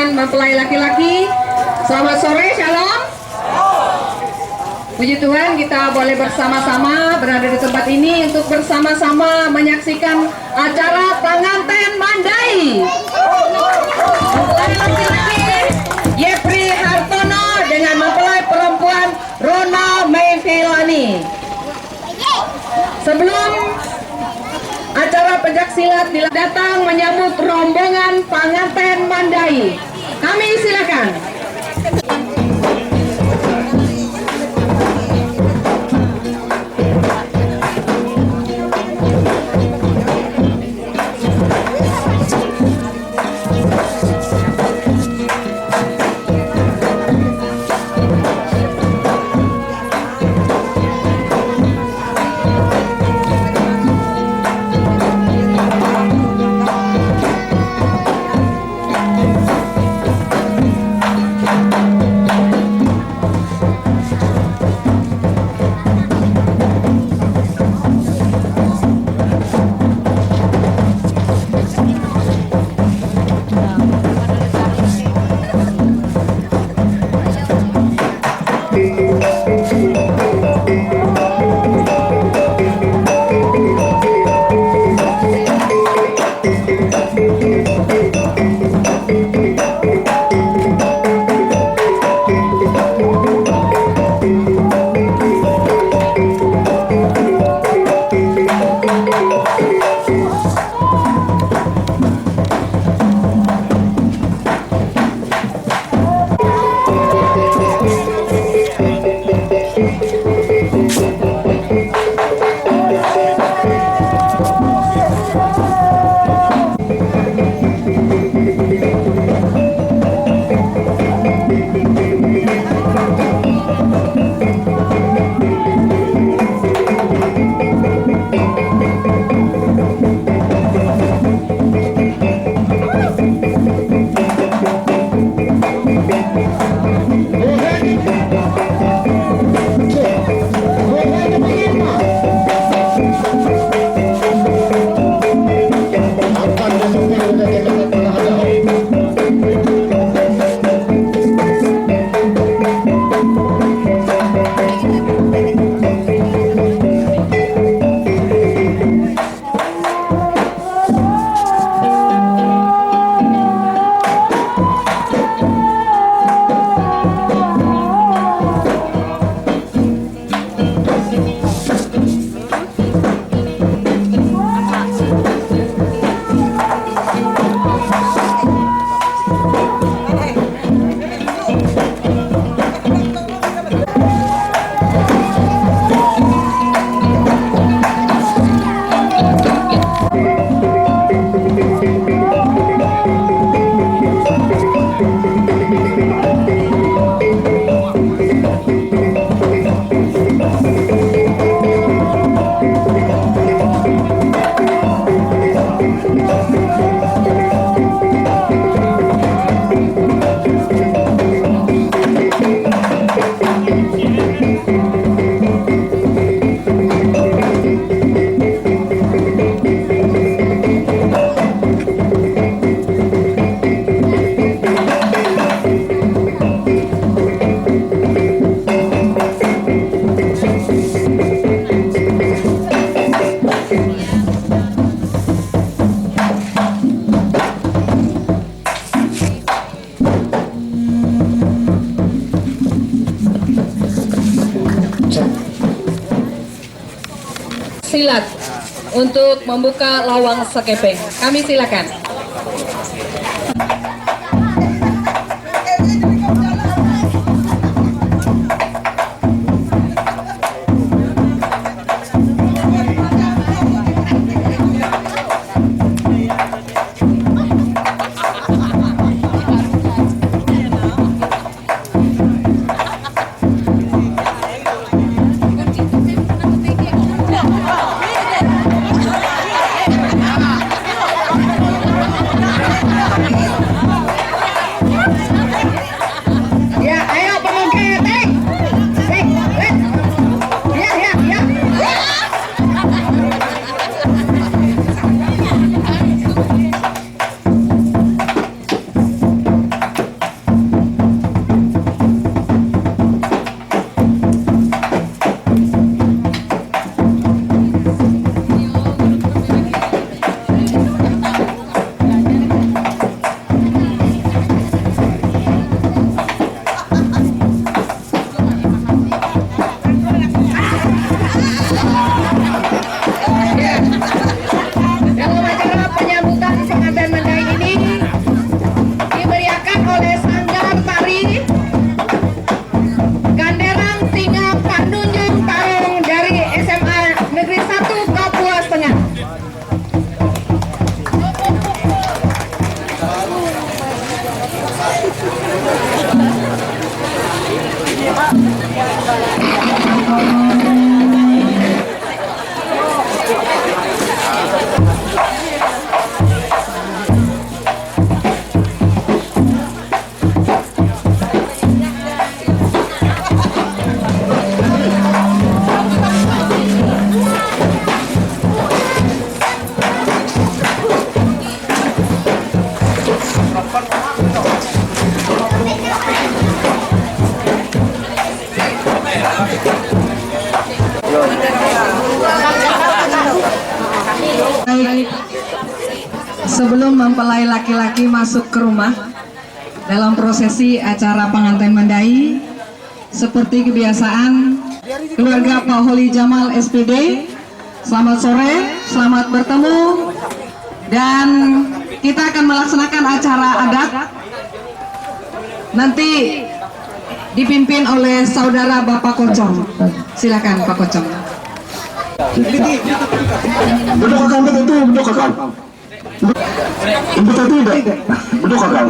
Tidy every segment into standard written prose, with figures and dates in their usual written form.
teman-teman mempelai laki-laki. Selamat sore, shalom. Puji Tuhan, kita boleh bersama-sama berada di tempat ini untuk bersama-sama menyaksikan acara pengantin Mandai. Mempelai laki-laki Yepri Hartono dengan mempelai perempuan Rona Mevillani. Sebelum acara pencaksilat datang menyambut rombongan pengantin Mandai. Kami silakan. Silat untuk membuka lawang sekepeng. Kami silakan. Baik, sebelum mempelai laki-laki masuk ke rumah dalam prosesi acara pengantin mendai, seperti kebiasaan keluarga Pak Holi Jamal SPD, selamat sore, selamat bertemu, dan kita akan melaksanakan acara adat nanti dipimpin oleh saudara Bapak Kocong. Silakan Pak Kocong. Duduk kakak itu, duduk kakak. Ibu tadi tidak, duduk kakak.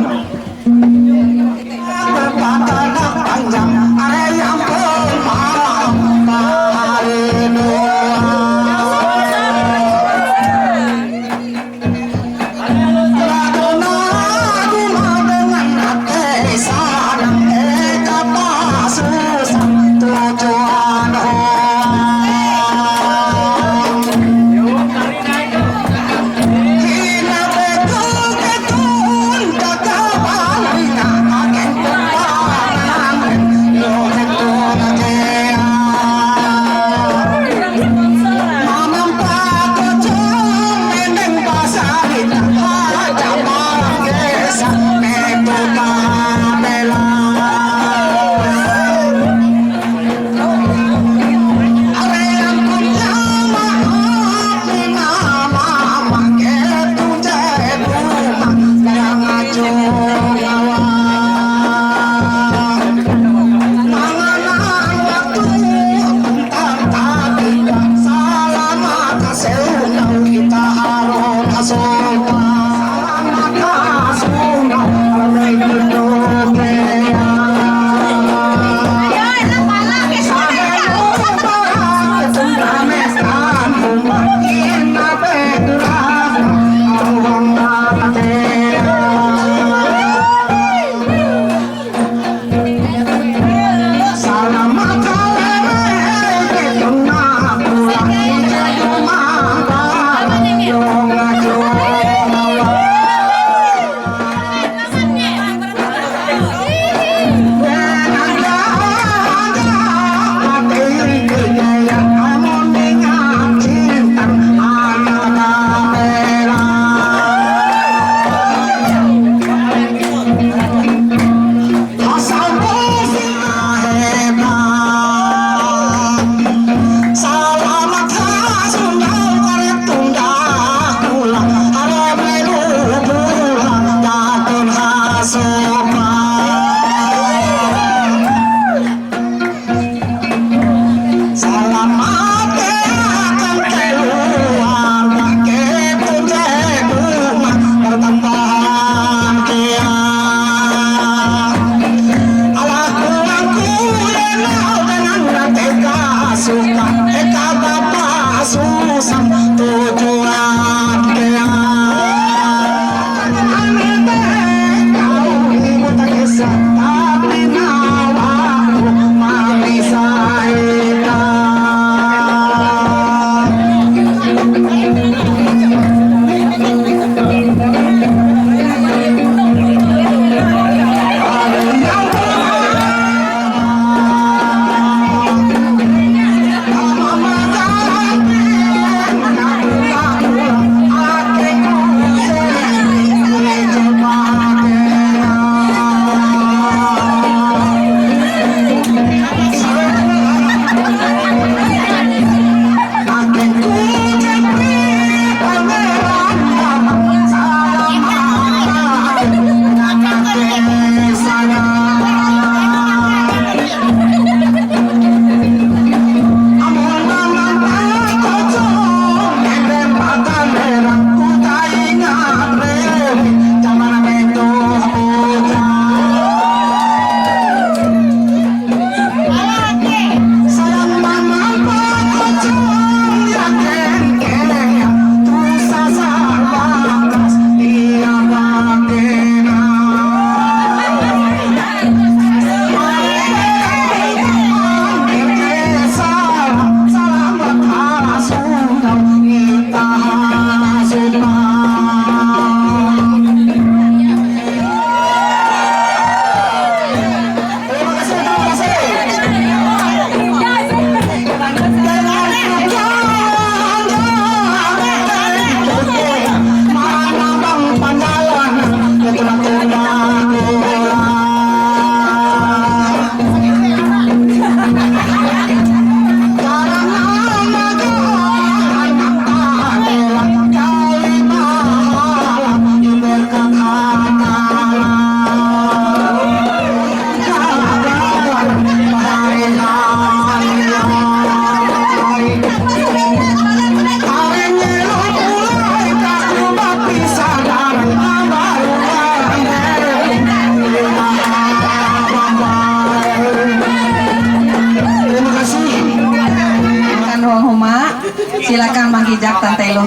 hijak tan telo.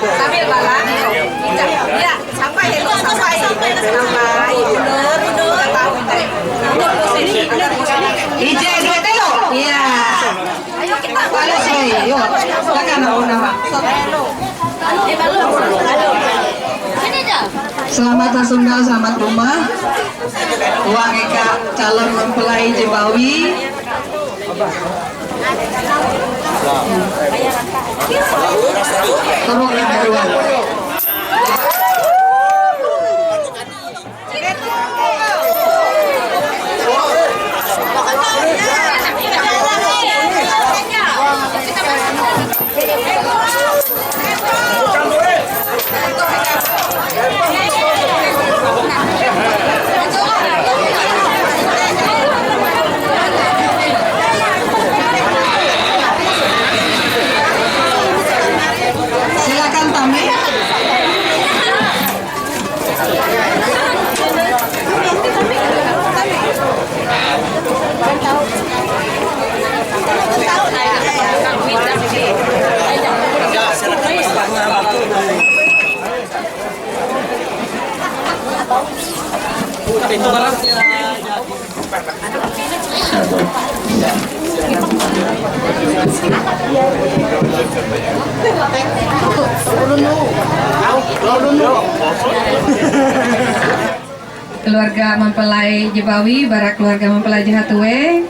Sambil bala. Ya, sampai bener. Ije dua telo. Iya. Ayo kita balik sih. Yuk. Silakan nama. Selamat Sunda, selamat rumah. Uang Eka calon mempelai Jebawi. Terus baruan. Silakan Tami. Keluarga mempelai Jebawi, barak keluarga mempelai Jahatue.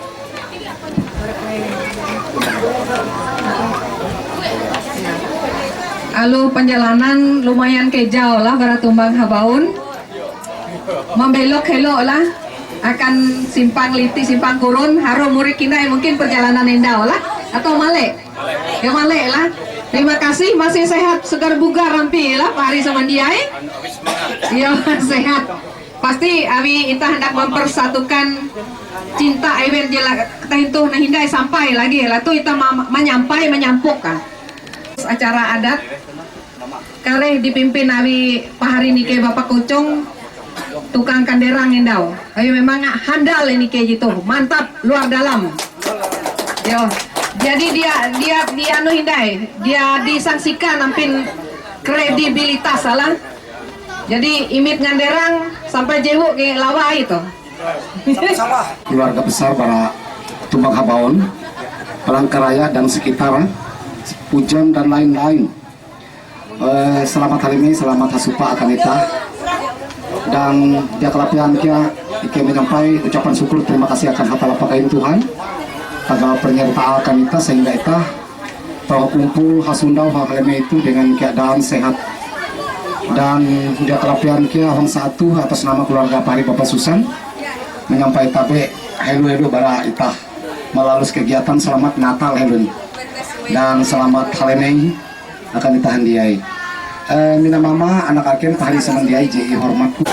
Alu perjalanan lumayan kejauh lah Baratumbang Habaun. Membelok helok lah akan simpang liti simpang kurun harum murid kinai mungkin perjalanan indah lah atau male ya male lah. Terima kasih, masih sehat segar bugar rampi lah Pak Hari Samandiai. Iya sehat. Pasti Abi kita hendak mempersatukan cinta event jela kita itu nah hindai sampai lagi lah tuh kita menyampaikan acara adat kare dipimpin Abi Pak Hari Nike Bapak Kucung tukang kanderang indau. Ayo memang handal ini kayak gitu, mantap luar dalam. Yo, jadi dia anu hindai, dia disangsikan nampin kredibilitas salah. Jadi imit nganderang sampai jehu ke lawa itu. Keluarga besar para Tumbang Habaun, Palangkaraya dan sekitar, Pujon dan lain-lain. Selamat hari ini, selamat hasupa akan kita. Dan dia kelapian kia menyampaikan ucapan syukur terima kasih akan hata lapakain Tuhan tanggal penyertaan akan kita sehingga kita tahu kumpul hasundau haleme itu dengan keadaan sehat. Dan dia kelapian kia hong satu atas nama keluarga Pari Bapak Susan menyampaikan tabe helu bara itah melalui kegiatan selamat Natal helu dan selamat haleme akan ditahan diai. Mina mama anak aken Pak Hari Samandiai JI hormatku.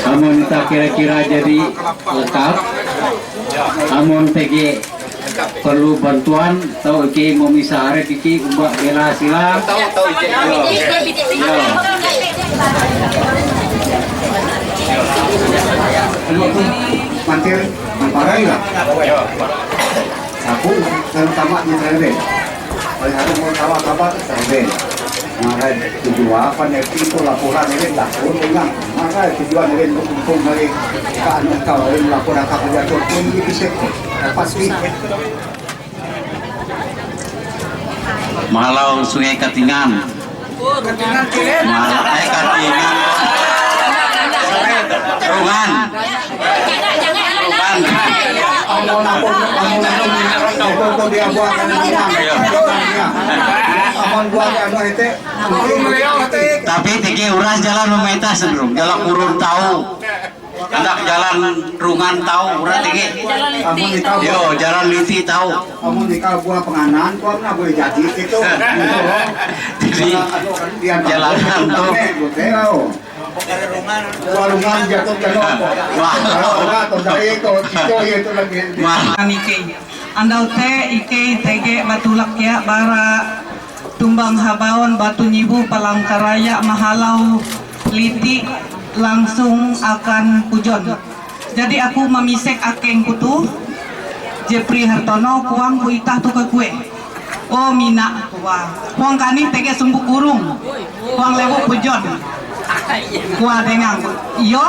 Amun kita kira-kira jadi lengkap, amun TG perlu bantuan atau iki mau bisa arek iki ubah bela silang tahu Mantir, mamparai lah. Aku dan tamat di Trende. Oleh hari mau tamat Trende. Maka tujuan apa nih itu laporan ini dah ulang. Maka tujuan ini untuk hari kan kau ini laporan kerja tu ini bisa pasti. Malau Sungai Katingan Rungan. Tapi tiki uras jalan memeta sendiri, jalan kurun tahu. Hendak jalan rungan tahu, uras tiki. Yo, jalan liti tahu. Kamu nikah buah penganan, kau nggak boleh jadi gitu. Jadi jalanan tuh. Warungan jatuh Andau teh ike tege batulak ya bara tumbang habaon batu nyibu palangkaraya mahalau liti langsung akan pujon. Jadi aku memisek akeng kutu Jepri Hartono kuang kuitah tu ke kue. Oh mina kuang kani tege sumbu kurung kuang lewu pujon. Kuah dengang iyo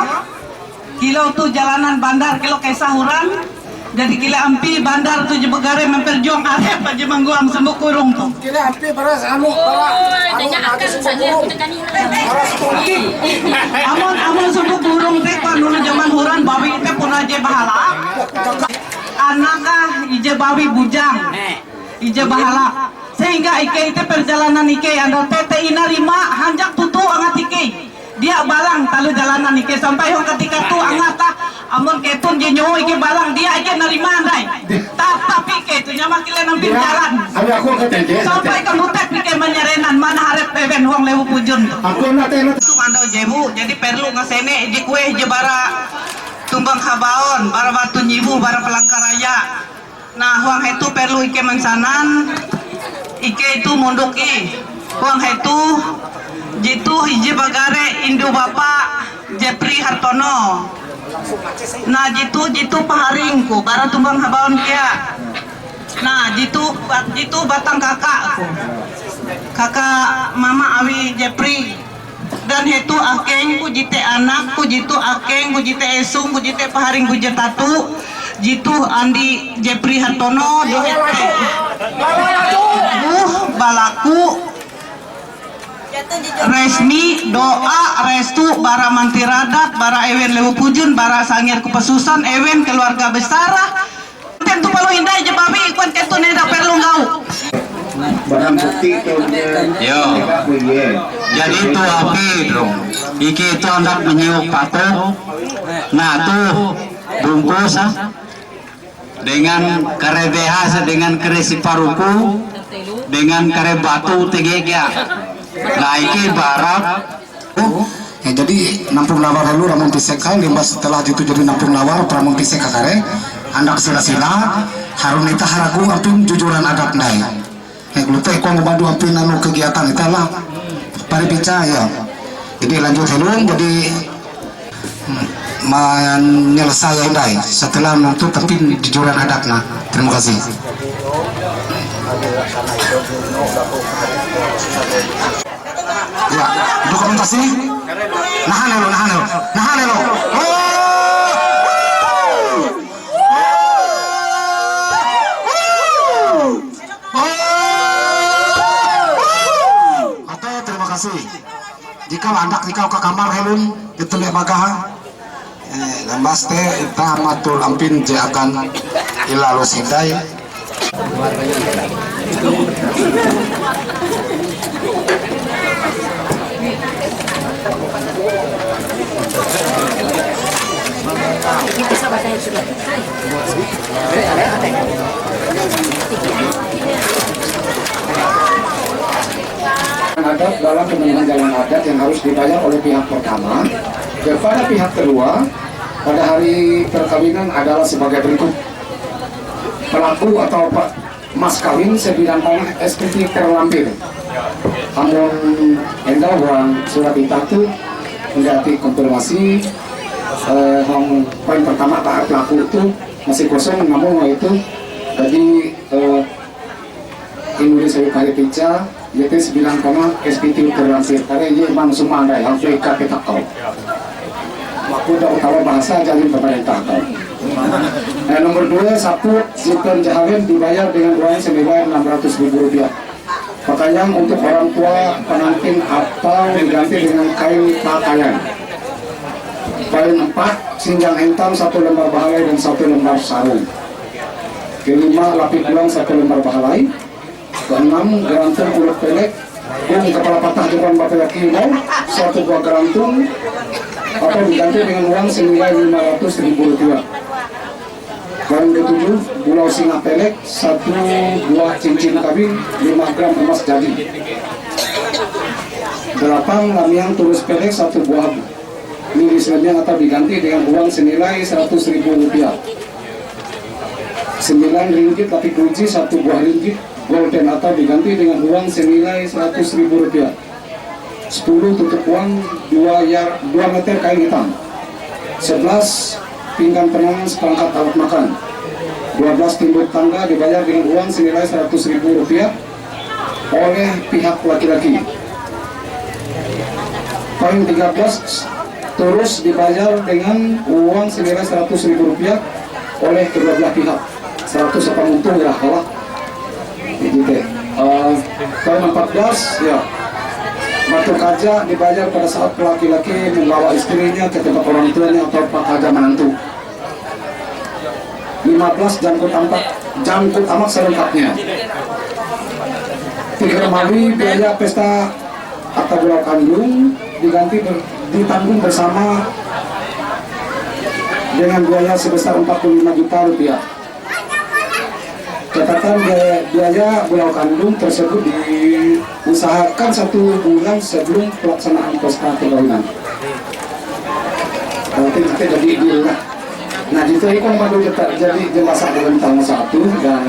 kilo tu jalanan bandar kilo kesahuran jadi kilo ampi bandar tu jebegare memperjuang arep aja mangguang sembuk kurung tu kilo ampi beras anu amon sembuk kurung teh kan dulu zaman huran bawi teh pun aja bahala anakah ije bawi bujang ije bahala sehingga ike itu perjalanan ike anda tete inarima hanjak tutu angat ike dia balang talu jalanan ike sampai hong ketika tu angata amun ketun je nyowo ike balang dia aja nerima andai tapi ike tu nyama kile nampir jalan sampai ke mutek ike menyerenan mana harap even hong lewu pujun tu andau jebu jadi perlu ngasene je kue je bara tumbang habaon bara batu nyibu bara pelangkaraya nah huang itu perlu ike mengsanan ike itu munduki huang itu jitu hiji bagare Indo Bapak Jepri Hartono nah jitu paharingku bara tumbang habaon kia nah jitu batang kakakku kakak mama awi Jepri dan itu akeng ku jite anak ku jitu akeng ku jite esung ku jite paharing ku jetatu jitu Andi Jepri Hartono dohete balaku resmi doa restu bara mantiradat bara ewen lewu pujun bara sangir kepesusan ewen keluarga besar tentu perlu indah je babi ikut tentu neda perlu ngau barang bukti itu Yo. Jadi itu api dong. Iki itu hendak menyiuk patung. Nah tuh bungkus dengan kare BH dengan kare siparuku dengan kare batu tegega. Nah iki barat. Ya, jadi nampung nawar dulu ramun pisekai limbas setelah itu jadi nampung nawar pramun pisek kakare andak sila-sila harun ita haragu ampun jujuran adat nai lupa ko membantu ampun anu kegiatan itu lah paripica ya jadi lanjut helung jadi menyelesaikan dai setelah nuntut tapi jujuran adatna terima kasih ya dokumentasi nahan lo oke terima kasih jika anak nikah ke kamar helun itu lihat bagaha lambas teh kita matul ampin je akan ilalus hidai adat dalam pemenangan jalan adat yang harus dibayar oleh pihak pertama kepada pihak kedua pada hari perkawinan adalah sebagai berikut. Pelaku atau mas kawin sebidang tanah SPT terlampir amun endah uang surat itu mendapati konfirmasi poin pertama tahap pelaku itu masih kosong namun itu jadi Indonesia kali pica yaitu sebidang tanah SPT terlampir karena ini memang semua ada yang mereka kita tahu waktu kalau bahasa jadi pemerintah nomor 2 satu Ziton Jahawin dibayar dengan uang senilai Rp600.000 Pakaian untuk orang tua pengantin atau diganti dengan kain pakaian. Poin 4, sinjang hitam 1 lembar bahalai dan 1 lembar sarung. Kelima, lapik ulang 1 lembar bahalai. Keenam, gerantung ulet pelek kepala patah depan bapak yaki 1 buah gerantung atau diganti dengan uang senilai Rp500.000. Poin ke-7, bulau singa pelek 1 buah cincin kawin 5 gram emas jadi. 8, lamiang tulus pelek 1 buah lilis lemiang atau diganti dengan uang senilai Rp100.000. 9, ringgit lapik kunci 1 buah ringgit golden atau diganti dengan uang senilai Rp100.000. 10, tutup uang 2 meter kain hitam. 11, pinggan penangan seperangkat alat makan. 12, timbuk tangga dibayar dengan uang senilai Rp100.000 oleh pihak laki-laki. Poin 13, terus dibayar dengan uang senilai Rp100.000 oleh kedua belah pihak. 100 apa untung ya kalah. Poin 14, ya, batu kaja dibayar pada saat laki-laki membawa istrinya ke tempat orang tuanya atau pak kaja menantu. 15, jangkut amak selengkapnya. 3, melalui biaya pesta atau bulau kandung ditanggung bersama dengan biaya sebesar Rp45 juta. Catatan biaya bulau kandung tersebut diusahakan 1 bulan sebelum pelaksanaan pesta perkawinan. Nanti kita jadi deal lah. Nah, itu kan baru jadi jelasan dalam tahun 1 dan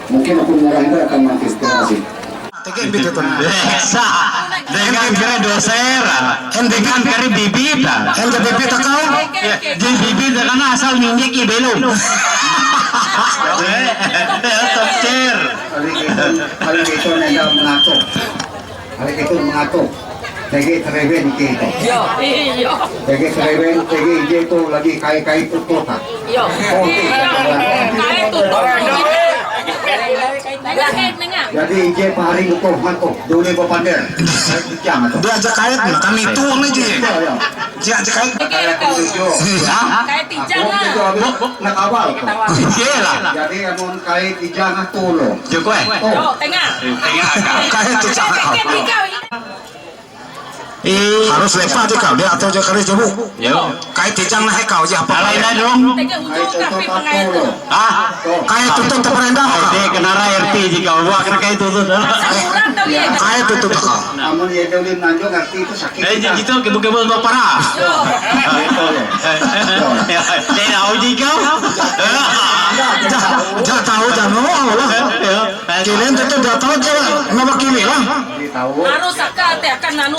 mungkin aku murah itu akan mati. Terima kasih. Dengan kira doser, dengan kari bibit, Anda bibit kau? jadi bibit karena asal minyak belum. Top chair. Hari itu nenda mengaku. Hari itu mengaku. Tegi terewen kita. Tegi terewen, tegi itu lagi kai tutup. Jadi ije pahari butuh mantu, dulu bapander. Dia aja kait, kami itu aja. Dia aja kait. Kait tijang lah. Nak awal. Lah. Jadi amun kait tijang tulo. Joko Tengah. Kait tijang. Harus lepas aja kau dia atau jangan jebuk. Yo. Kait tijang nah kau aja apa? Lain dong. Tengah ujung kafe pengaitu. Kait tutup terperendam. Ide kenara RT jika bawa kena kayak itu tuh. Sakuran tau ya. Kait tutup kau. Amun ya dulin nanjung ngerti itu sakit. Gitu kebuk-kebuk bawa parah. Jadi auji kau. Jangan tahu jangan lah. Kalian tetap dah tahu jangan nama kini lah. Tahu. Harus saka teh akan nanu.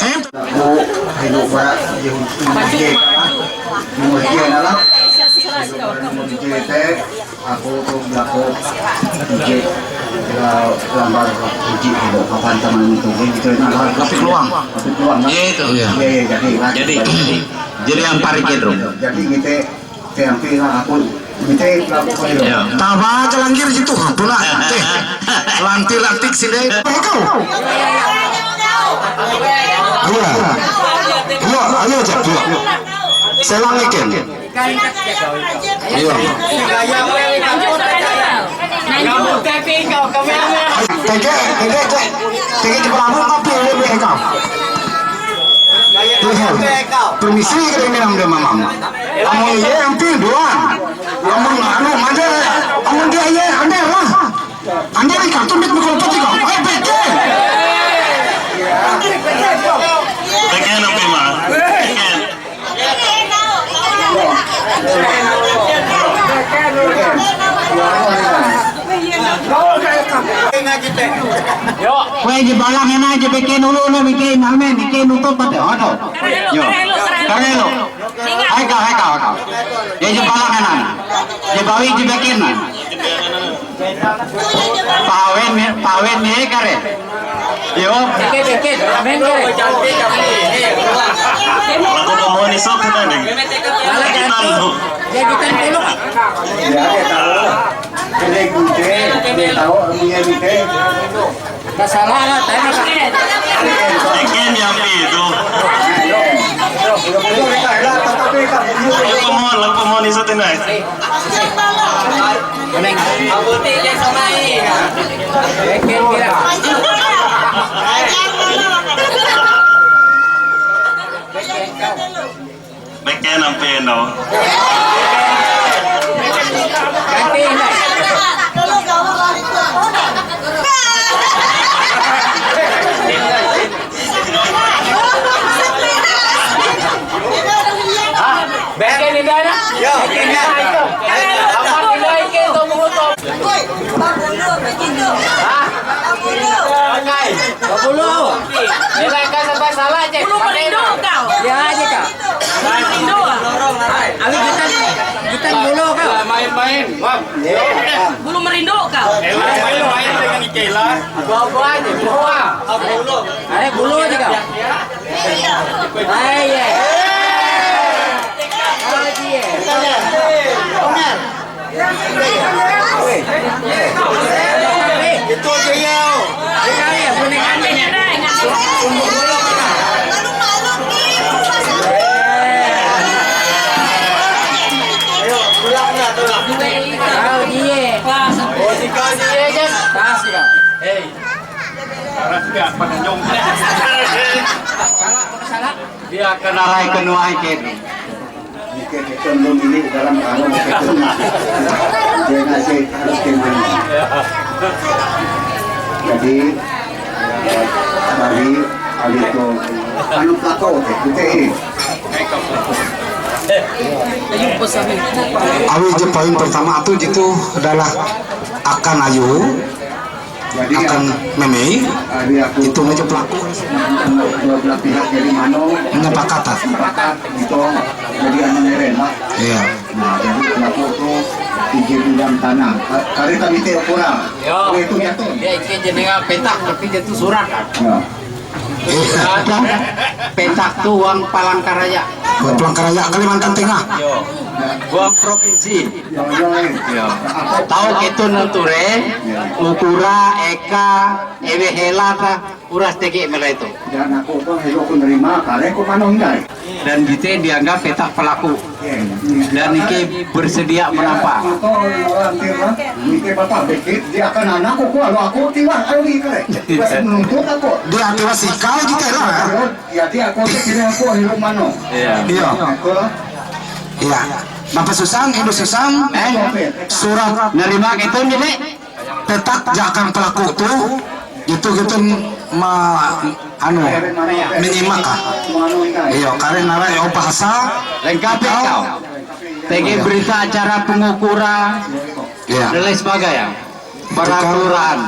Aku hidup ba yung mujie na lang. Mujie teh aku tuh belako mujie lambar uji itu kapan teman itu gitu nah lapik luang. Iya itu. Jadi yang paling kedro. Jadi kita tempe lah aku kita lakukan itu. Tawa aja langgir situ. Pula teh lantik sini. Kau. Ayo jatuh. Selang ikan. Ayo. Tege di belakang apa yang lebih kau? Permisi kita minum dia mama. Amun ye hampir doang. Amun mana? Amun dia ye anda lah. Anda ni kartu dik mukul peti kau. Beke. Beken apa mah? Kue di balang yang aja bikin ulu bikin amin bikin untuk pada ono. Yo, karelo. Hai kau. Ya di balang yang aja. Di bawi di bikin. Pawen ni kare. Yo. Bikin. Amin kare. Aku mau ni sok kita ni. Kita lu. Jadi tengok. Ya tahu. Kita kunci, kita tahu punya kita. salah lah, tapi Bikin yang itu. Lampu mohon iso tinai. Bikin sampai no. Bagian ini ada? Yo, ini itu. Aman tidak ini itu mengutuk. Bulu. Nilai kan sampai salah aja. Bulu merindu kau. Ya aja kau. Merindu. Abi kita bulu kau. Main-main. Bulu merindu kau. Main dengan Ikela. Bawa aja. Bawa. Bulu. Ada bulu aja kau. Ayo. Itu aja yo. Dia kena rai kenua ikan. Ini dalam kalau dia ngasih harus kembali. Jadi dari itu anu plako itu Awi je poin pertama itu adalah akan ayu, akan meme, itu aja pelaku. dua belah pihak jadi mano Menyepakatan. itu jadi anu neren lah. Iya. Nah, jadi pelaku itu izin bidang tanah. Kali kami teh kurang. Yo. Itu jatuh. Dia ikan jenengan petak tapi jatuh surat kan. Ya. Petak tuh uang Palangkaraya. Pelangkaraya Kalimantan Tengah. Yo. Uang provinsi. Jangan-jangan. Yo. Tahu gitu nuture, Ukura, Eka, Ewe Hela ta, uras tegi mela itu. Dan aku tuh hello aku nerima kali aku mano hindari. Dan gitu dianggap petak pelaku. Dan Niki bersedia menampak. Atau orang tirah, mikir bapak bekit, dia akan anakku kalau aku tiwah kali kali. Masih menuntut aku. Dia adalah sikal kita lah. Ya dia aku kira aku hello mano. Iya. Iya. Aku Iya. Bapak Susan, Ibu Susan, surat Nerima gitu nih. petak jakan pelaku tuh itu gitu menyimak kah? mano hindari. Iya, karena nara bahasa Lengkapi kau. TG berita acara pengukuran iya. dan lain sebagainya. Peraturan.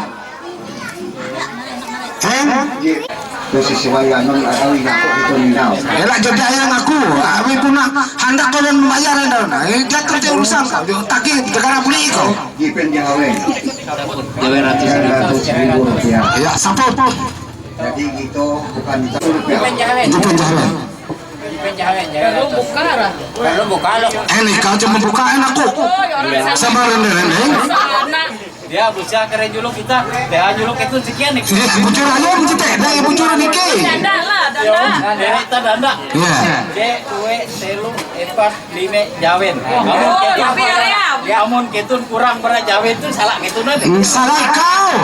Posisi wayan non ada aku itu nindau. Elak jadi ayang aku, abi punah hendak kalian membayar hendak. Dia kerja urusan kau, taki negara boleh kau. Jipen jawe. Jawa ratusan Rp100.000. Ya, saput. Jadi gitu bukan rupiah. Itu penjara. Kalau buka lah. Kalau buka lo. Ini kau cuma bukaan aku. Sama rendeng-rendeng. dia berusaha keren juluk kita dia juluk itu sekian nih Bujur ayam kita, dah bujur niki. Danda lah, danda. dia itu danda Iya. D, Uwe, Telu, Epat, Lime, Jawen Tapi area. Amun ketun kurang pernah Jawen itu salah ketun aja Salah kau.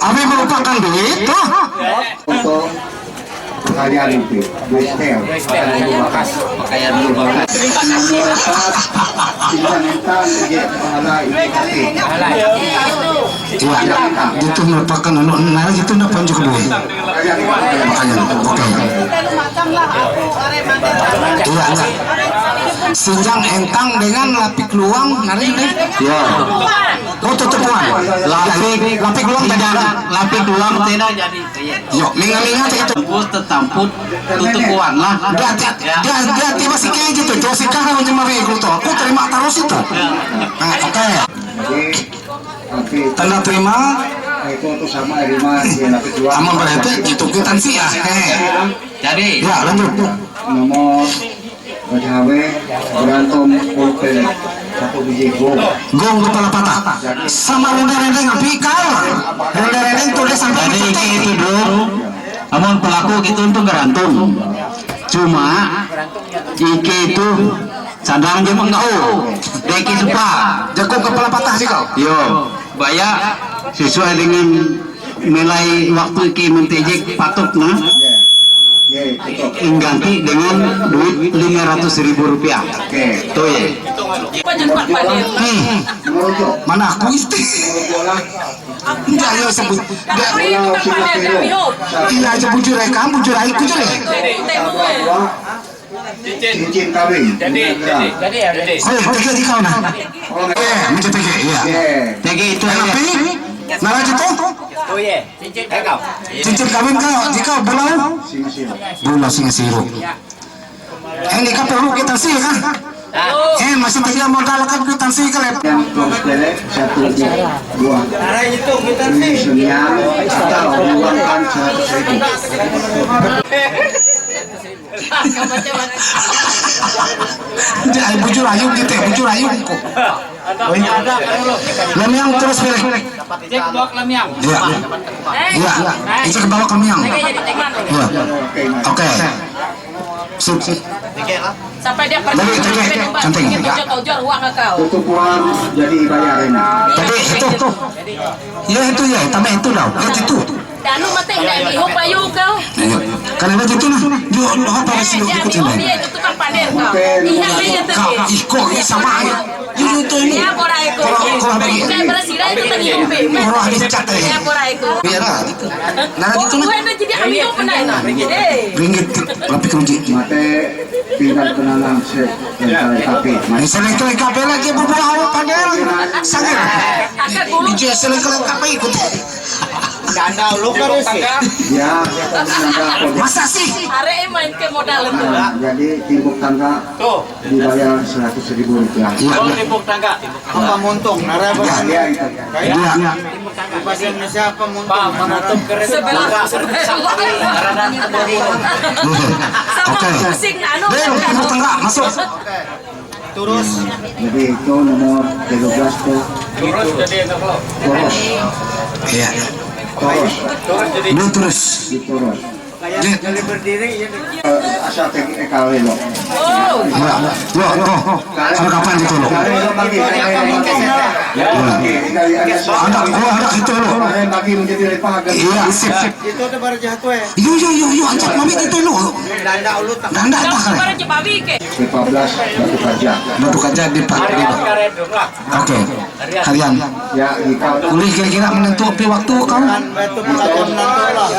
Abi merupakan duit, toh. Untuk kalian itu dua stel. pakaian dulu banget Mental dia pahala itu Iya, itu merupakan nah itu dapat juga duit. Makanya, oke. Iya, iya. Sinjang entang dengan lapik luang nari deh. ya Oh tutupan. Lapik luang tidak lapik luang tidak jadi Yuk, minga-minga itu. tembus tetamput tutupuan lah Dia tiba sih kayak gitu. Dia sih kahar menyemari itu. Aku terima terus itu. Nah, oke. tapi Tanda terima. itu tuh sama Erima dia nanti jual Sama berarti itu kita sih ya. jadi Ya lanjut. nomor PHW berantem pulpen satu biji gong. Gong kepala patah. Sama rendeng-rendeng pikal. Rendeng-rendeng tulis sampai Jadi itu dulu. Amun pelaku gitu untuk garantung. Cuma Ike itu sadang dia mengau. Deki supa. jagung kepala patah sih kau. Yo, bayar sesuai dengan nilai waktu Ike mentejek patutnya. Ganti dengan duit 500.000 rupiah. Tuh ya. Mana aku itu? Enggak ya sebut. Iya aja bujur rekam, bujur aku je. Cincin kawin. Jadi. Oh, tege di kau nah. Macam tege, iya. Tegi itu aja. Tapi, nara itu? Oh iya, cincin kau. Cincin kawin kau, jika bulau? Bulau singa siru. Ini kan perlu kita sih kan? Masih tiga modal kan kita sih kan? Yang terus belek satu dua. Ini senyam atau diuangkan 100.000. Jangan bujur ayu gitu, bujur ayu. Lemiang terus belek. Cek blok lamiang. Iya, iya. Itu ke bawah kami yang. Iya. Oke. Sip. Sampai dia pergi Cantik. tojor uang ke kau. Tutupan jadi bayarin. Jadi itu. Ya itu ya, tambah itu dah. Itu. Danu mati tidak bihuk bayu kau. Karena itu nah, yo apa sih lo ikut ini? Dia itu tukang panen kau. Iya dia itu. Kau ikut sama aja. Itu ini. Ya pora itu. Kalau bagi. Saya bersirah itu tadi umpi. Orang habis cat ya. Ya pora itu. Biar lah gitu. Nah gitu nah. Gue nak jadi ambil pernah itu. Ringgit lebih kerugi. Mate tinggal kenalan tapi Selengkel kape lagi berbuah padel. Sangat. Ije selengkel kape ikut. Ganda lu kan sih. ya Masa sih? Are main ke modal itu. jadi timbuk tangga dibayar 100.000 rupiah. Iya. Timbuk tangga. Apa muntung? Nara Dia itu. Iya. Bahasa Indonesia apa muntung? Menutup keris. Sebelah. Oke. Pusing anu. Deh, timur tengah masuk. Terus. Jadi itu nomor 13 tuh. Terus jadi enggak Toros. Iya. Toros. Ini terus. Di Toros. Jadi berdiri ya. Asal EKW lo. Oh. Ya. Yo, sampai kapan itu lo? Ada itu lo. Bagi menjadi lepas. Iya, sip. Itu tuh baru jahat we. Yo, anjak mami itu lo. Danda ulut. Danda apa kan? Baru cepawi ke. 15 batu kaca. Bentuk aja di Pak. Oke. Harian. Ya, jika Kuliah kira-kira menentu api waktu kau? Batu pelajam nanti lah.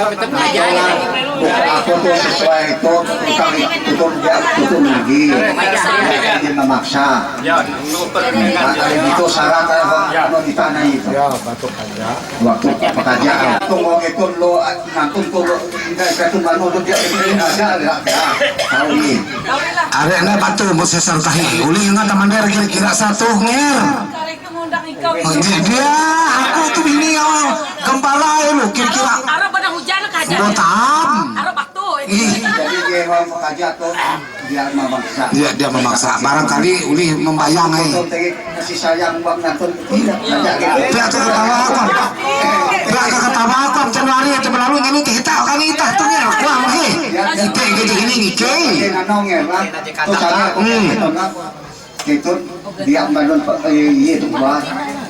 aku tuh sesuai itu tutup lagi. Dia memaksa. Ada itu syarat kalau ditanah itu. Waktu pekerjaan. Tunggu itu lo nanti tuh itu baru dia ada. Tahu ini. Ada batu mau sesal tahi. Uli ingat teman dia kira-kira satu nger. Dia aku tuh ini gembala lu kira-kira. Arab pada hujan kaja. Botam. Arab waktu. Jadi dia mau pekerja tuh dia memaksa. Dia memaksa. Barangkali Uli membayang Kasih sayang buat nonton tidak gitu. Pihak ketawakan. Pihak ketawakan Januari atau berlalu ini kita kan kita tuh ya kuang he. Kita gitu ini nike. Nong ya lah. Tuh saya itu dia balon itu bah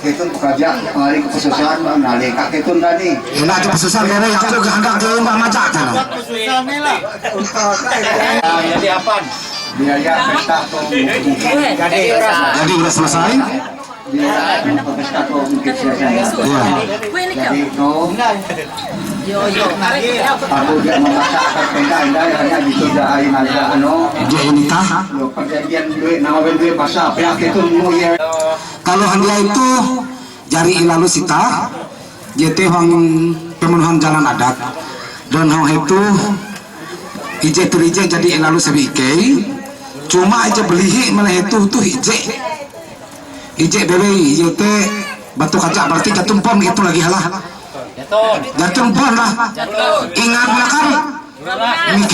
itu pekerja hari keputusan nalika itu tadi. Enak itu pesusan kere yang aku hendak ke mbak macak kan. Jadi apa? Biaya pesta tuh Jadi udah selesai. biaya pesta tuh mungkin selesai. Iya. Jadi itu Yo. aku dia memaksakan tenda hanya ditundaain aja Dia ini tah. lo perjanjian duit nawarin duit masa pihak itu mau ya. Kalau hadiah itu jari ilalu sita, JT hang pemenuhan jalan adat dan hang itu ije terije jadi ilalu sebike, cuma aja belihi malah itu tuh ije beli JT batu kaca berarti jatuh pom itu lagi halah jatuh pom lah ingat belakang ini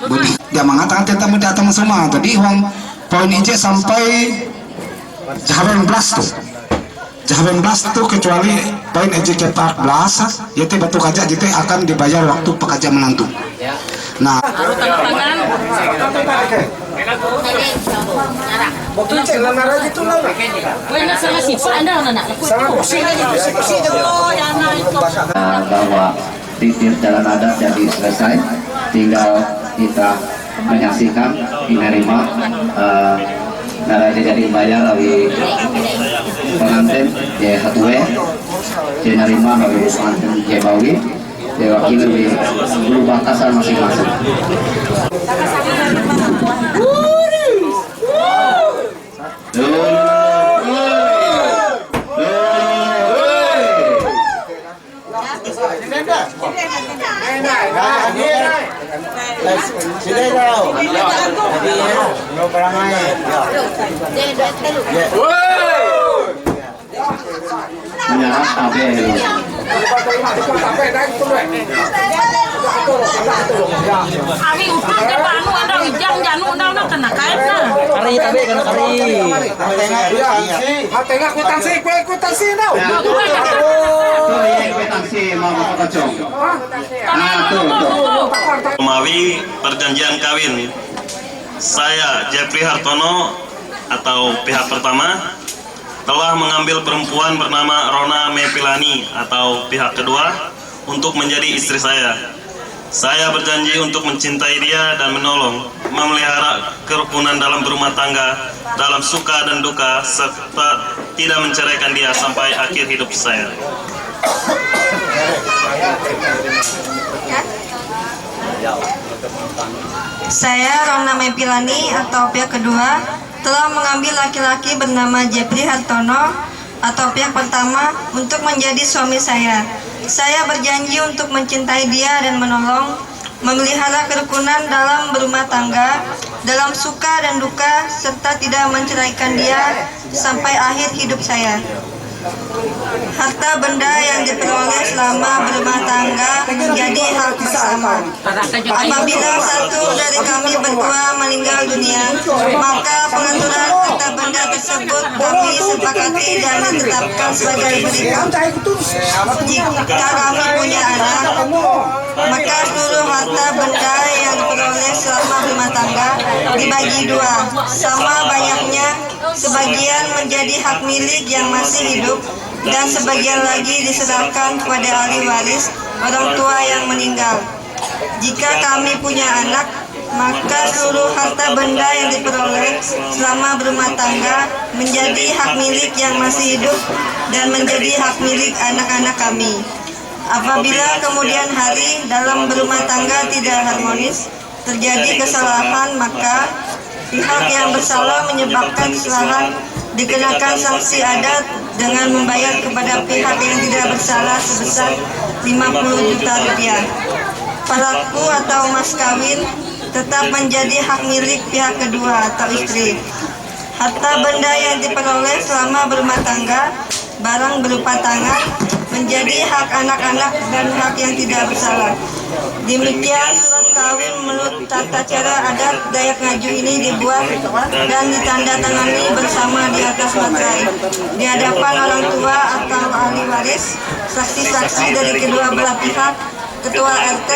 budi dia mengatakan tetamu datang semua tadi hang poin ije sampai Jahaben belas tuh. Jahaben belas tuh kecuali poin EJK 14 yaitu batu kaca jadi akan dibayar waktu pekerja menantu. Nah, Harus tanda tangan. Wah, nak salah sifat anda nak. Bahwa titik jalan adat jadi selesai, tinggal kita menyaksikan menerima jadi bayar dari pengantin J1W, nerima dari pengantin Jebawi, wakil di bulu batasan masing-masing. Menyerah KB Ari upah ke panu anda ujang janu anda kena kait na. Kari tabe kena kari. tengah kwitansi daw. kwitansi mau kocok. Romawi perjanjian kawin. Saya Jeffrey Hartono atau pihak pertama telah mengambil perempuan bernama Rona Mepilani atau pihak kedua untuk menjadi istri saya. Saya berjanji untuk mencintai dia dan menolong, memelihara kerukunan dalam berumah tangga, dalam suka dan duka, serta tidak menceraikan dia sampai akhir hidup saya. Saya Rona Mepilani atau pihak kedua telah mengambil laki-laki bernama Jeffrey Hartono atau pihak pertama untuk menjadi suami saya. Saya berjanji untuk mencintai dia dan menolong, memelihara kerukunan dalam berumah tangga, dalam suka dan duka, serta tidak menceraikan dia sampai akhir hidup saya. Harta benda yang diperoleh selama berumah tangga menjadi hak bersama. Apabila satu dari kami berdua meninggal dunia, maka pengaturan harta benda tersebut kami sepakati dan ditetapkan sebagai berikut. Jika kami punya anak, maka seluruh harta benda yang diperoleh selama berumah tangga dibagi dua, sama banyaknya. Sebagian menjadi hak milik yang masih hidup dan sebagian lagi diserahkan kepada ahli waris orang tua yang meninggal. Jika kami punya anak, maka seluruh harta benda yang diperoleh selama berumah tangga menjadi hak milik yang masih hidup dan menjadi hak milik anak-anak kami. Apabila kemudian hari dalam berumah tangga tidak harmonis, terjadi kesalahan, maka pihak yang bersalah menyebabkan kesalahan dikenakan sanksi adat dengan membayar kepada pihak yang tidak bersalah sebesar 50 juta rupiah. Pelaku atau mas kawin tetap menjadi hak milik pihak kedua atau istri. Harta benda yang diperoleh selama berumah tangga, barang berupa tangan, menjadi hak anak-anak dan hak yang tidak bersalah. Demikian surat kawin menurut tata cara adat Dayak Ngaju ini dibuat dan ditandatangani bersama di atas materai di hadapan orang tua atau ahli waris, saksi-saksi dari kedua belah pihak, ketua RT,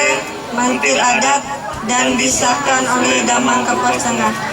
mantir adat, dan disahkan oleh Damang Kapuas Tengah.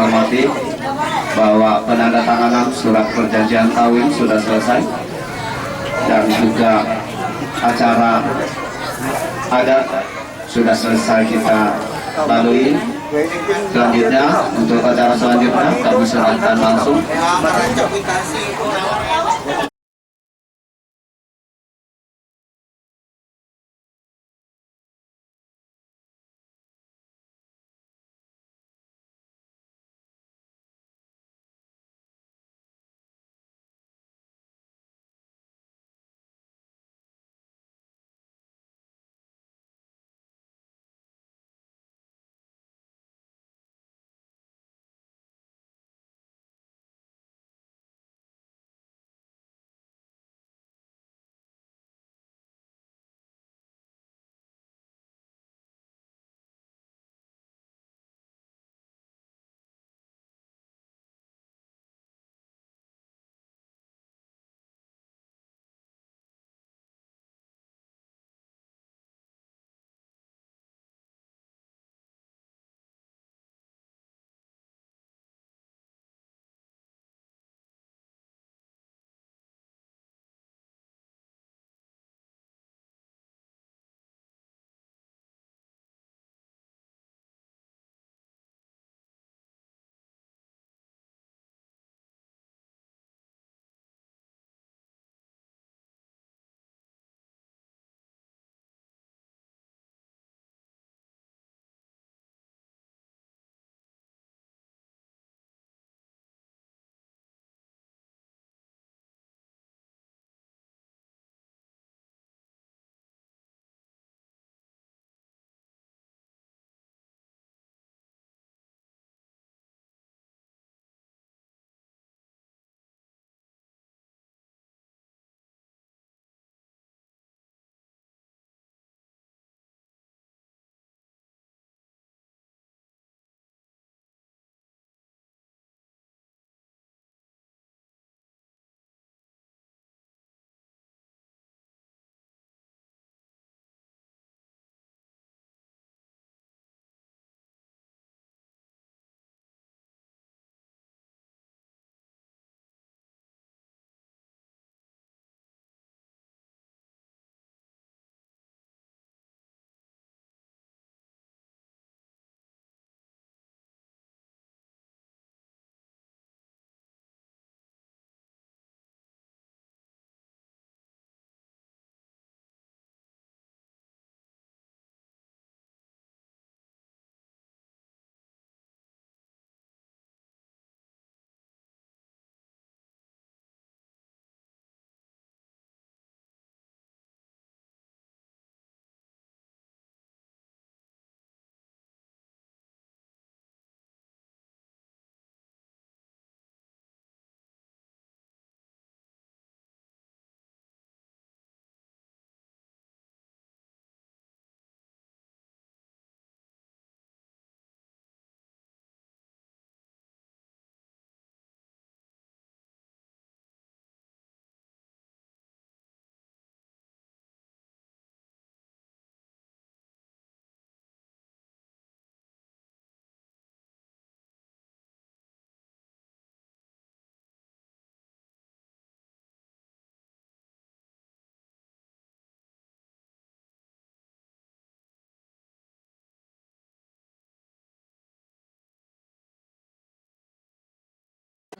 hormati bahwa penandatanganan surat perjanjian kawin sudah selesai dan juga acara adat sudah selesai kita lalui. Selanjutnya untuk acara selanjutnya kami serahkan langsung.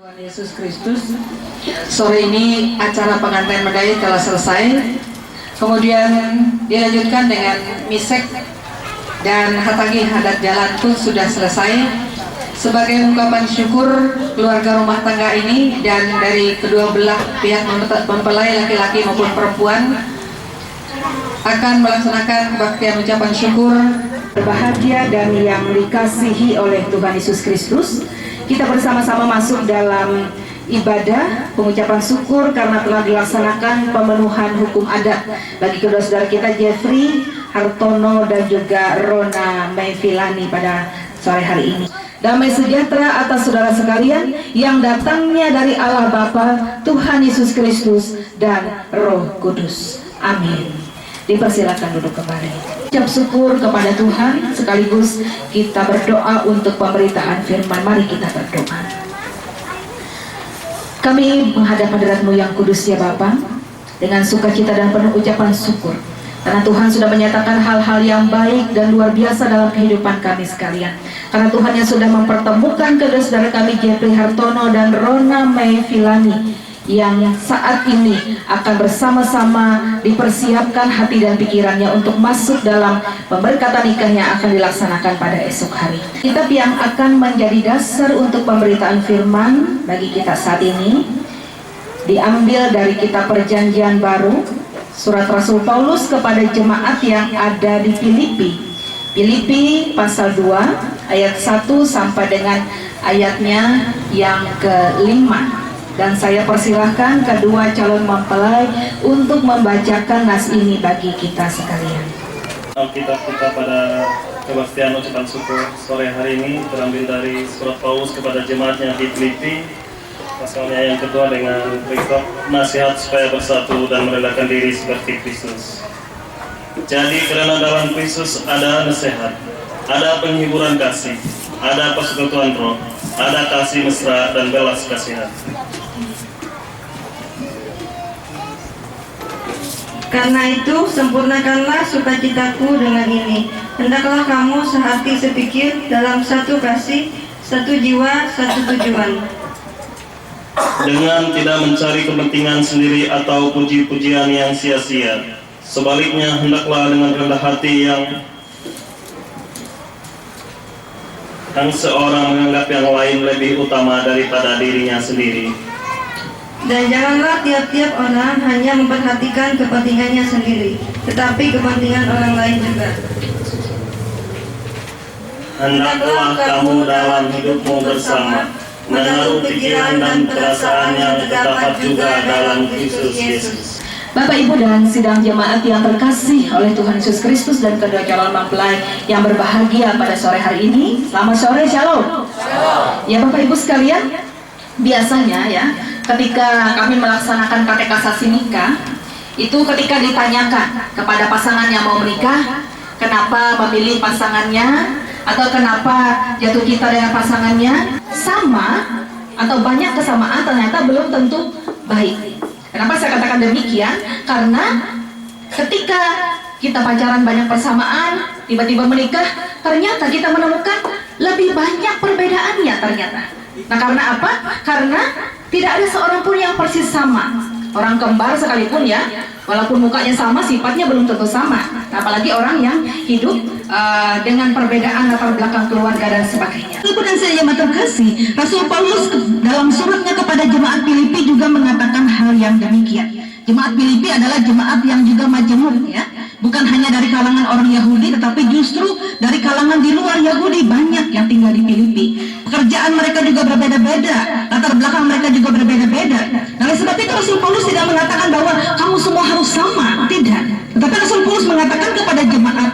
Tuhan Yesus Kristus, sore ini acara pengantin mendayat telah selesai. Kemudian dilanjutkan dengan misek dan hatagi hadat jalan pun sudah selesai. Sebagai ungkapan syukur keluarga rumah tangga ini dan dari kedua belah pihak mempelai laki-laki maupun perempuan akan melaksanakan kebaktian ucapan syukur. Berbahagia dan yang dikasihi oleh Tuhan Yesus Kristus, kita bersama-sama masuk dalam ibadah pengucapan syukur karena telah dilaksanakan pemenuhan hukum adat bagi kedua saudara kita Jeffrey Hartono dan juga Rona Mevilani pada sore hari ini. Damai sejahtera atas saudara sekalian yang datangnya dari Allah Bapa, Tuhan Yesus Kristus dan Roh Kudus. Amin. Dipersilakan duduk kembali. Ucap syukur kepada Tuhan, sekaligus kita berdoa untuk pemberitaan firman. Mari kita berdoa. Kami menghadap hadirat-Mu yang kudus ya Bapa, dengan sukacita dan penuh ucapan syukur. Karena Tuhan sudah menyatakan hal-hal yang baik dan luar biasa dalam kehidupan kami sekalian. Karena Tuhan yang sudah mempertemukan kedua saudara kami Jeffrey Hartono dan Rona Mevilani, yang saat ini akan bersama-sama dipersiapkan hati dan pikirannya untuk masuk dalam pemberkatan nikah yang akan dilaksanakan pada esok hari. Kitab yang akan menjadi dasar untuk pemberitaan firman bagi kita saat ini diambil dari kitab Perjanjian Baru, surat Rasul Paulus kepada jemaat yang ada di Filipi pasal 2 ayat 1 sampai dengan ayatnya yang ke-5. Dan saya persilahkan kedua calon mempelai untuk membacakan nas ini bagi kita sekalian. Alkitab kita pada kepastian ucapan syukur sore hari ini terambil dari surat Paulus kepada jemaatnya di Filipi, pasalnya yang kedua dengan berikut nasihat supaya bersatu dan merelakan diri seperti Kristus. Jadi karena dalam Kristus ada nasihat, ada penghiburan kasih, ada persekutuan roh, ada kasih mesra dan belas kasihan. Karena itu, sempurnakanlah sukacitaku dengan ini. Hendaklah kamu sehati sepikir dalam satu kasih, satu jiwa, satu tujuan. Dengan tidak mencari kepentingan sendiri atau puji-pujian yang sia-sia. Sebaliknya, hendaklah dengan rendah hati yang seorang menganggap yang lain lebih utama daripada dirinya sendiri. Dan janganlah tiap-tiap orang hanya memperhatikan kepentingannya sendiri, tetapi kepentingan orang lain juga. Hendaklah kamu dalam hidupmu bersama menaruh pikiran dan perasaan yang terdapat juga dalam Kristus Yesus. Bapak, Ibu, dan sidang jemaat yang terkasih oleh Tuhan Yesus Kristus dan kedua calon mempelai yang berbahagia pada sore hari ini. Selamat sore, Shalom. Ya Bapak Ibu sekalian, biasanya ya ketika kami melaksanakan katekasasi nikah, itu ketika ditanyakan kepada pasangan yang mau menikah, kenapa memilih pasangannya atau kenapa jatuh cinta dengan pasangannya, sama atau banyak kesamaan, ternyata belum tentu baik. Kenapa saya katakan demikian? Karena ketika kita pacaran banyak persamaan, tiba-tiba menikah, ternyata kita menemukan lebih banyak perbedaannya ternyata. Nah, karena apa? Karena tidak ada seorang pun yang persis sama. Orang kembar sekalipun ya, walaupun mukanya sama, sifatnya belum tentu sama. Apalagi orang yang hidup dengan perbedaan latar belakang keluarga dan sebagainya. Ibu dan saya yang terkasih, Rasul Paulus dalam suratnya kepada jemaat Filipi juga mengatakan hal yang demikian. Jemaat Filipi adalah jemaat yang juga majemuk ya. Bukan hanya dari kalangan orang Yahudi, tetapi justru dari kalangan di luar Yahudi banyak yang tinggal di Filipi. Pekerjaan mereka juga berbeda-beda, latar belakang mereka juga berbeda-beda. Nah, oleh sebab itu Rasul Paulus tidak mengatakan bahwa kamu semua harus sama, tidak. Tetapi Rasul Paulus mengatakan kepada jemaat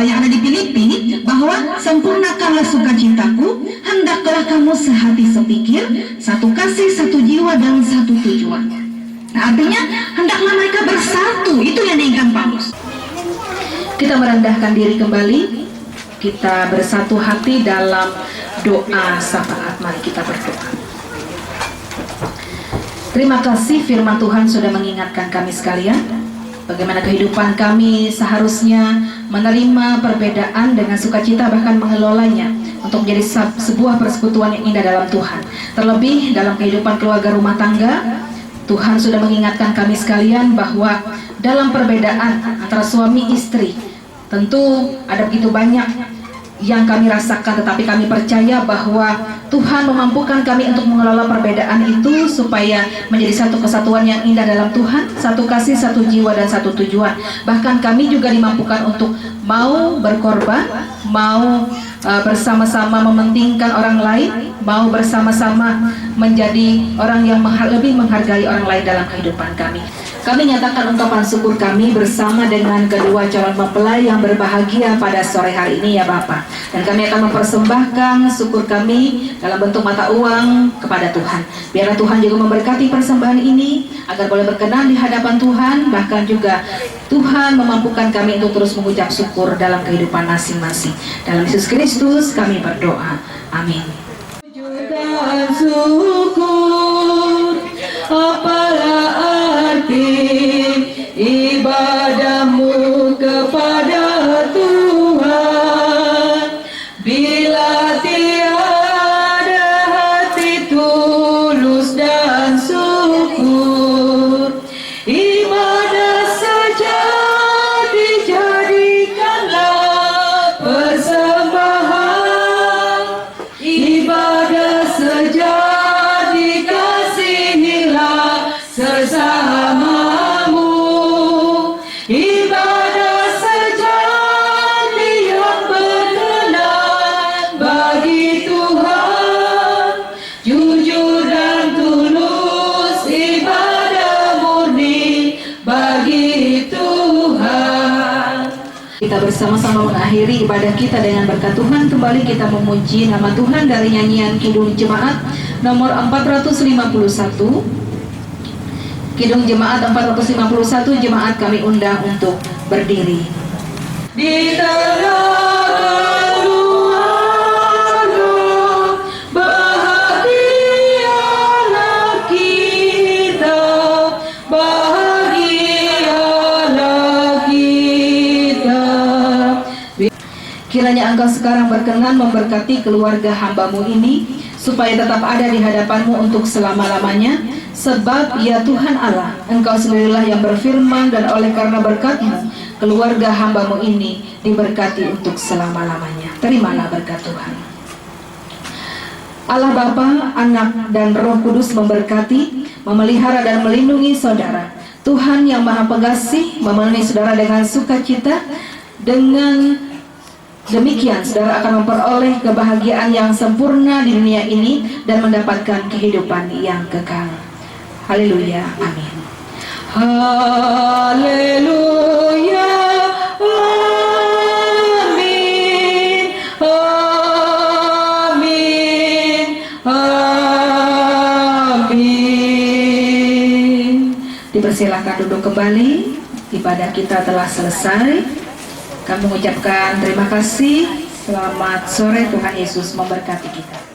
yang ada di Filipi bahwa sempurnakanlah sukacitaku, hendaklah kamu sehati sepikir, satu kasih, satu jiwa, dan satu tujuan. Nah, artinya hendaklah mereka bersatu, itu yang diinginkan Paulus. Kita merendahkan diri kembali, kita bersatu hati dalam doa syafaat. Mari kita berdoa. Terima kasih firman Tuhan sudah mengingatkan kami sekalian bagaimana kehidupan kami seharusnya menerima perbedaan dengan sukacita, bahkan mengelolanya untuk menjadi sebuah persekutuan yang indah dalam Tuhan. Terlebih dalam kehidupan keluarga rumah tangga, Tuhan sudah mengingatkan kami sekalian bahwa dalam perbedaan antara suami istri, tentu ada begitu banyak yang kami rasakan, tetapi kami percaya bahwa Tuhan memampukan kami untuk mengelola perbedaan itu supaya menjadi satu kesatuan yang indah dalam Tuhan, satu kasih, satu jiwa, dan satu tujuan. Bahkan kami juga dimampukan untuk mau berkorban, mau bersama-sama mementingkan orang lain, mau bersama-sama menjadi orang yang lebih menghargai orang lain dalam kehidupan kami. Kami nyatakan ungkapan syukur kami bersama dengan kedua calon mempelai yang berbahagia pada sore hari ini ya Bapak. Dan kami akan mempersembahkan syukur kami dalam bentuk mata uang kepada Tuhan. Biarlah Tuhan juga memberkati persembahan ini agar boleh berkenan di hadapan Tuhan. Bahkan juga Tuhan memampukan kami untuk terus mengucap syukur dalam kehidupan masing-masing. Dalam Yesus Kristus kami berdoa. Amin. Syukur, apalah arti ibadahmu kepada Tuhan bila tiada hati tulus dan syukur. Ibadah saja dijadikanlah persembahan, ibadah saja dikasihilah sesamamu, ibadah sejati yang berkenan bagi Tuhan, jujur dan tulus ibadah murni bagi Tuhan. Kita bersama-sama mengakhiri ibadah kita dengan berkat Tuhan. Kembali kita memuji nama Tuhan dari nyanyian Kidung Jemaat nomor 451. Kidung Jemaat 451, jemaat kami undang untuk berdiri. Di tengah keluarga bahagialah kita, bahagialah kita. Kiranya Engkau sekarang berkenan memberkati keluarga hamba-Mu ini, supaya tetap ada di hadapan-Mu untuk selama-lamanya. Sebab ya Tuhan Allah, Engkau sendirilah yang berfirman, dan oleh karena berkat-Mu, keluarga hamba-Mu ini diberkati untuk selama-lamanya. Terimalah berkat Tuhan. Allah Bapa, Anak, dan Roh Kudus memberkati, memelihara dan melindungi saudara. Tuhan yang Maha Pengasih memenuhi saudara dengan sukacita. Dengan demikian saudara akan memperoleh kebahagiaan yang sempurna di dunia ini dan mendapatkan kehidupan yang kekal. Haleluya, amin. Haleluya, amin, amin, amin. Dipersilakan duduk kembali. Ibadah kita telah selesai. Kami mengucapkan terima kasih. Selamat sore, Tuhan Yesus memberkati kita.